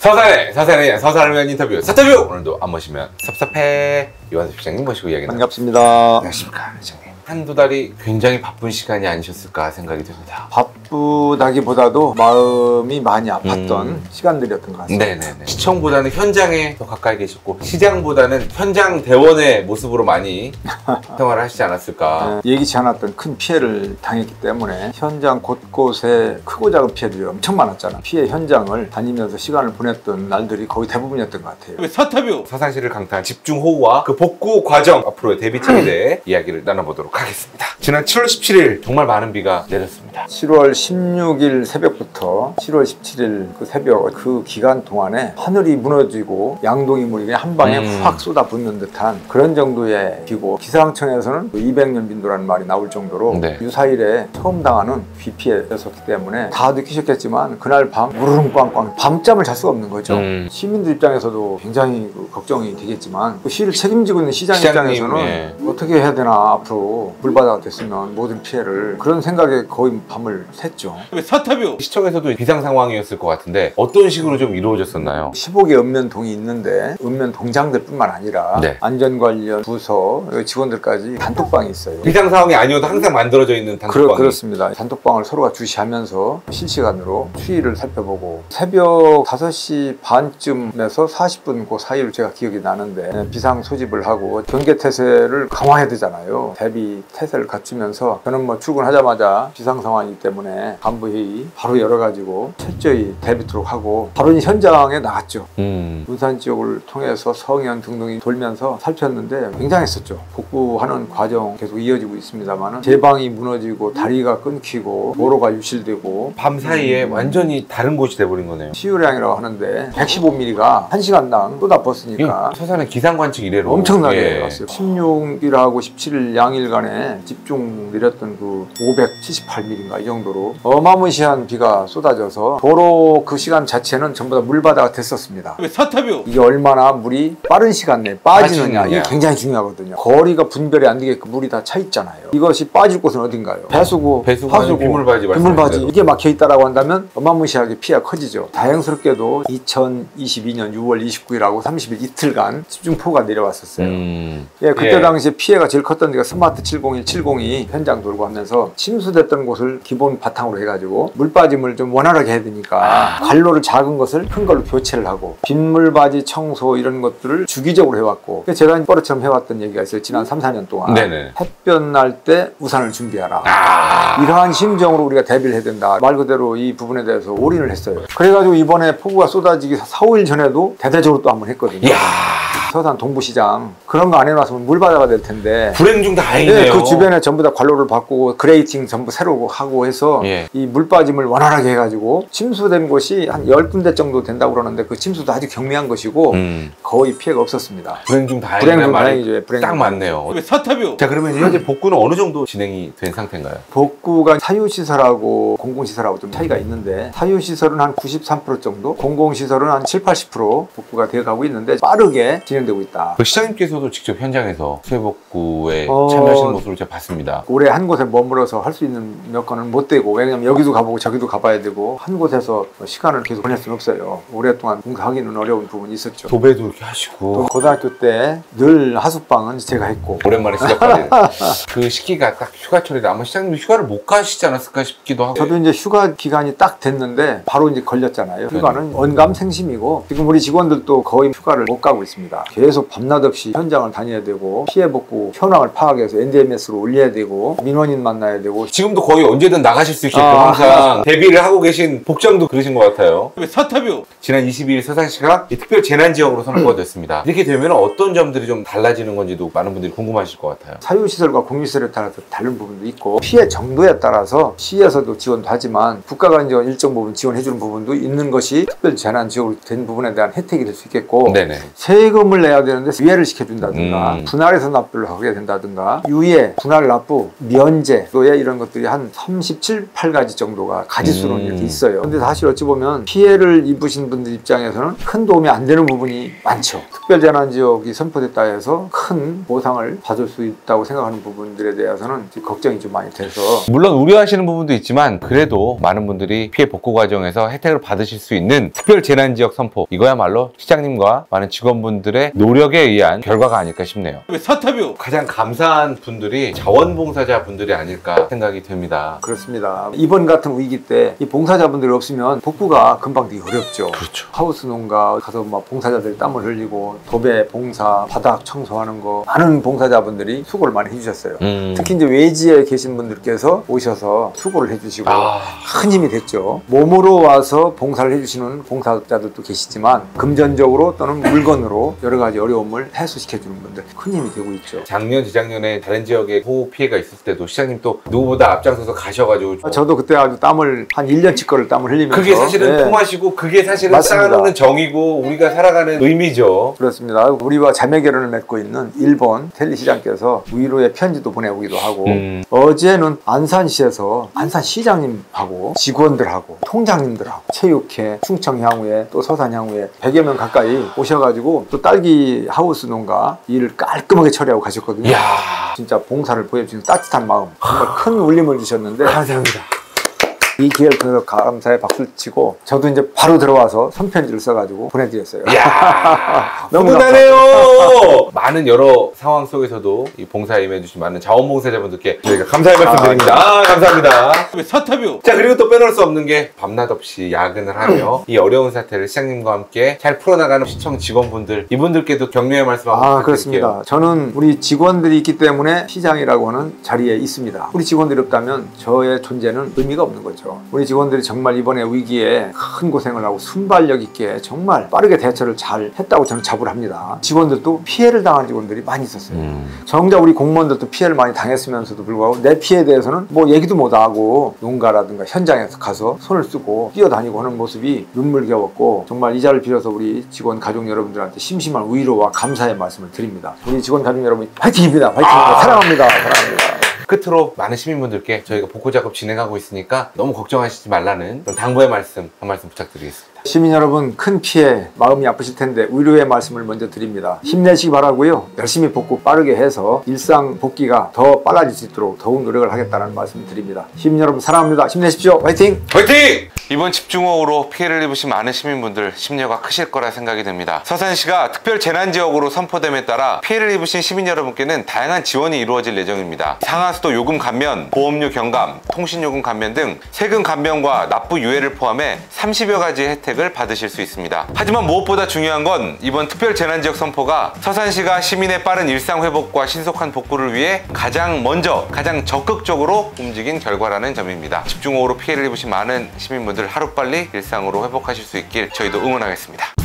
서산의 서산을 인터뷰 사터뷰. 오늘도 안 모시면 섭섭해 유한섭 시장님 모시고 이야기 나눠. 반갑습니다. 안녕하십니까 시장님. 한두 달이 굉장히 바쁜 시간이 아니셨을까 생각이 듭니다. 바쁘다기보다도 마음이 많이 아팠던 시간들이었던 것 같습니다. 네네네. 시청보다는 현장에 더 가까이 계셨고 시장보다는 현장 대원의 모습으로 많이 생활을 하시지 않았을까. 예기치 않았던 큰 피해를 당했기 때문에 현장 곳곳에 크고 작은 피해들이 엄청 많았잖아. 피해 현장을 다니면서 시간을 보냈던 날들이 거의 대부분이었던 것 같아요. 사터뷰 서산시를 강타한 집중호우와 그 복구 과정, 앞으로의 대비책에 대해 이야기를 나눠보도록 하겠습니다. 지난 7월 17일 정말 많은 비가 내렸습니다. 7월 16일 새벽부터 7월 17일 그 새벽 그 기간 동안에 하늘이 무너지고 양동이 물이 그냥 한 방에 확 쏟아붓는 듯한 그런 정도의 비고, 기상청에서는 200년 빈도라는 말이 나올 정도로 유사일에 처음 당하는 비 피해였었기 때문에 다 느끼셨겠지만 그날 밤 무르릉 꽝꽝 밤잠을 잘 수가 없는 거죠. 시민들 입장에서도 굉장히 걱정이 되겠지만 그 시를 책임지고 있는 시장 입장에서는 어떻게 해야 되나, 앞으로 물바다가 됐으면 모든 피해를, 그런 생각에 거의 밤을 샜죠. 사터뷰 시청에서도 비상 상황이었을 것 같은데 어떤 식으로 좀 이루어졌었나요? 15개 읍면동이 있는데 읍면 동장들 뿐만 아니라 안전관련 부서 직원들까지 단톡방이 있어요. 비상 상황이 아니어도 항상 만들어져 있는 단톡방이. 그렇습니다. 단톡방을 서로가 주시하면서 실시간으로 추이를 살펴보고, 새벽 5시 반쯤에서 40분 그 사이로 제가 기억이 나는데 비상 소집을 하고 경계태세를 강화해야 되잖아요. 대비 태세를 갖추면서 저는 뭐 출근하자마자 비상 상황이기 때문에 간부회의 바로 열어가지고 철저히 대비토록 하고 바로 현장에 나갔죠. 문산 지역을 통해서 성현 등등이 돌면서 살폈는데 굉장했었죠. 복구하는 과정 계속 이어지고 있습니다만 제방이 무너지고 다리가 끊기고 도로가 유실되고 밤 사이에 완전히 다른 곳이 돼버린 거네요. 시유량이라고 하는데 115mm가 1시간당 쏟아붓으니까 서산은 기상관측 이래로 엄청나게 왔어요. 16일하고 17일 양일간에 집중 내렸던 그 578mm인가 이 정도로 어마무시한 비가 쏟아져서 도로 그 시간 자체는 전부 다 물바다가 됐었습니다. 사터뷰 이게 얼마나 물이 빠른 시간 내에 빠지느냐, 이게 굉장히 중요하거든요. 거리가 분별이 안 되게끔 물이 다 차 있잖아요. 이것이 빠질 곳은 어딘가요? 배수구, 하수구, 빗물바지 이게 막혀 있다라고 한다면 어마무시하게 피해가 커지죠. 다행스럽게도 2022년 6월 29일하고 30일 이틀간 집중폭우가 내려왔었어요. 그때 당시에 피해가 제일 컸던 데가 스마트 701, 702 현장 돌고 하면서 침수됐던 곳을 기본 바탕으로 해가지고 물빠짐을 좀 원활하게 해야 되니까 관로를 작은 것을 큰 걸로 교체를 하고 빗물바지 청소 이런 것들을 주기적으로 해왔고, 제가 버릇처럼 해왔던 얘기가 있어요. 지난 3, 4년 동안 햇볕 날 때 우산을 준비하라. 이러한 심정으로 우리가 대비를 해야 된다. 말 그대로 이 부분에 대해서 올인을 했어요. 그래가지고 이번에 폭우가 쏟아지기 4, 5일 전에도 대대적으로 또 한번 했거든요. 서산 동부시장 그런 거 안 해놨으면 물바다가 될 텐데 불행 중 다행이네요. 그 주변에 전부 다 관로를 바꾸고 그레이팅 전부 새로 하고 해서 이 물빠짐을 원활하게 해가지고 침수된 곳이 한 10군데 정도 된다고 그러는데 그 침수도 아주 경미한 것이고 거의 피해가 없었습니다. 불행 중 다행이죠. 불행 딱 맞네요. 사터뷰. 자, 그러면 현재 복구는 어느 정도 진행이 된 상태인가요? 복구가 사유시설하고 공공시설하고 좀 차이가 있는데 사유시설은 한 93% 정도, 공공시설은 한 7, 80% 복구가 되어가고 있는데 빠르게 진행되고 있다. 시장님께서도 직접 현장에서 수해복구에 참여하시는 모습을 제가 봤습니다. 올해 한 곳에 머물러서 할 수 있는 몇 건은 못 되고, 왜냐면 여기도 가보고 저기도 가봐야 되고 한 곳에서 시간을 계속 보낼 수는 없어요. 오랫동안 공사하기는 어려운 부분이 있었죠. 도배도 이렇게 하시고. 고등학교 때 늘 하숙방은 제가 했고. 오랜만에 시작하는 그 시기가 딱 휴가철이라 아마 시장님이 휴가를 못 가시지 않았을까 싶기도 하고. 저도 이제 휴가 기간이 딱 됐는데 바로 이제 걸렸잖아요. 휴가는 언감생심이고 지금 우리 직원들도 거의 휴가를 못 가고 있습니다. 계속 밤낮 없이 현장을 다녀야 되고 피해 복구 현황을 파악해서 NDMS로 올려야 되고 민원인 만나야 되고. 지금도 거의 언제든 나가실 수 있게끔 항상 대비를 하고 계신 복장도 그러신 것 같아요. 사터뷰 지난 22일 서산시가 특별 재난지역으로 선포됐습니다. 이렇게 되면 어떤 점들이 좀 달라지는 건지도 많은 분들이 궁금하실 것 같아요. 사유시설과 공유시설에 따라서 다른 부분도 있고 피해 정도에 따라서 시에서도 지원도 하지만 국가가 이제 일정 부분 지원해주는 부분도 있는 것이 특별 재난지역으로 된 부분에 대한 혜택이 될 수 있겠고, 세금을 내야 되는데 유예를 시켜준다든가 분할해서 납부를 하게 된다든가 유예, 분할 납부, 면제, 노예 이런 것들이 한 37, 8가지 정도가 가지수로 이렇게 있어요. 근데 사실 어찌 보면 피해를 입으신 분들 입장에서는 큰 도움이 안 되는 부분이 많죠. 특별재난지역이 선포됐다 해서 큰 보상을 받을 수 있다고 생각하는 부분들에 대해서는 걱정이 좀 많이 돼서 물론 우려하시는 부분도 있지만 그래도 많은 분들이 피해 복구 과정에서 혜택을 받으실 수 있는 특별재난지역 선포, 이거야말로 시장님과 많은 직원분들의 노력에 의한 결과가 아닐까 싶네요. 사타뷰 가장 감사한 분들이 자원봉사자분들이 아닐까 생각이 됩니다. 그렇습니다. 이번 같은 위기 때 이 봉사자분들이 없으면 복구가 금방 되기 어렵죠. 그렇죠. 하우스 농가 가서 막 봉사자들이 땀을 흘리고 도배 봉사, 바닥 청소하는 거 많은 봉사자분들이 수고를 많이 해주셨어요. 특히 이제 외지에 계신 분들께서 오셔서 수고를 해주시고 큰 힘이 됐죠. 몸으로 와서 봉사를 해주시는 봉사자들도 계시지만 금전적으로 또는 물건으로 여러 가지 어려움을 해소시켜주는 분들 큰 힘이 되고 있죠. 작년, 재작년에 다른 지역에 호우 피해가 있었을 때도 시장님 또 누구보다 앞장서서 가셔가지고 저도 그때 아주 땀을 한 1년치 거를 땀을 흘리면서 그게 사실은 통하시고 그게 사실은 쌓아놓는 정이고 우리가 살아가는 의미죠. 그렇습니다. 우리와 자매 결혼을 맺고 있는 일본 텔리 시장께서 위로의 편지도 보내오기도 하고 어제는 안산시에서 안산시장님하고 직원들하고 통장님들하고 체육회, 충청향후회 또 서산향후회 100여 명 가까이 오셔가지고 또 딸기 하우스 농가 일을 깔끔하게 처리하고 가셨거든요. 이야. 진짜 봉사를 보여주신 따뜻한 마음 정말 큰 울림을 주셨는데 감사합니다. 이 기회를 통해서 감사의 박수를 치고 저도 이제 바로 들어와서 손편지를 써가지고 보내드렸어요. 이야 너무 나네요. 많은 여러 상황 속에서도 이 봉사에 임해주신 많은 자원봉사자분들께 저희가 감사의 말씀 드립니다. 감사합니다. 사타뷰. 자, 그리고 또 빼놓을 수 없는 게 밤낮 없이 야근을 하며 이 어려운 사태를 시장님과 함께 잘 풀어나가는 시청 직원분들, 이분들께도 격려의 말씀 한번 부탁드릴게요. 그렇습니다. 저는 우리 직원들이 있기 때문에 시장이라고 하는 자리에 있습니다. 우리 직원들이 없다면 저의 존재는 의미가 없는 거죠. 우리 직원들이 정말 이번에 위기에 큰 고생을 하고 순발력 있게 정말 빠르게 대처를 잘 했다고 저는 자부를 합니다. 직원들도 피해를 당한 직원들이 많이 있었어요. 정작 우리 공무원들도 피해를 많이 당했으면서도 불구하고 내 피해에 대해서는 뭐 얘기도 못하고 농가라든가 현장에서 가서 손을 쓰고 뛰어다니고 하는 모습이 눈물겨웠고 정말 이 자리를 빌어서 우리 직원 가족 여러분들한테 심심한 위로와 감사의 말씀을 드립니다. 우리 직원 가족 여러분 화이팅입니다. 화이팅입니다. 사랑합니다. 사랑합니다. 끝으로 많은 시민분들께 저희가 복구 작업 진행하고 있으니까 너무 걱정하시지 말라는 그런 당부의 말씀 한 말씀 부탁드리겠습니다. 시민 여러분 큰 피해 마음이 아프실 텐데 위로의 말씀을 먼저 드립니다. 힘내시기 바라고요. 열심히 복구 빠르게 해서 일상 복귀가 더 빨라질 수 있도록 더욱 노력을 하겠다는 말씀을 드립니다. 시민 여러분 사랑합니다. 힘내십시오. 화이팅! 화이팅! 이번 집중호우로 피해를 입으신 많은 시민분들 심려가 크실 거라 생각이 됩니다. 서산시가 특별 재난지역으로 선포됨에 따라 피해를 입으신 시민 여러분께는 다양한 지원이 이루어질 예정입니다. 상하수도 요금 감면, 보험료 경감, 통신요금 감면 등 세금 감면과 납부 유예를 포함해 30여 가지 혜택을 받으실 수 있습니다. 하지만 무엇보다 중요한 건 이번 특별 재난지역 선포가 서산시가 시민의 빠른 일상 회복과 신속한 복구를 위해 가장 먼저 가장 적극적으로 움직인 결과라는 점입니다. 집중호우로 피해를 입으신 많은 시민분들 하루빨리 일상으로 회복하실 수 있길 저희도 응원하겠습니다.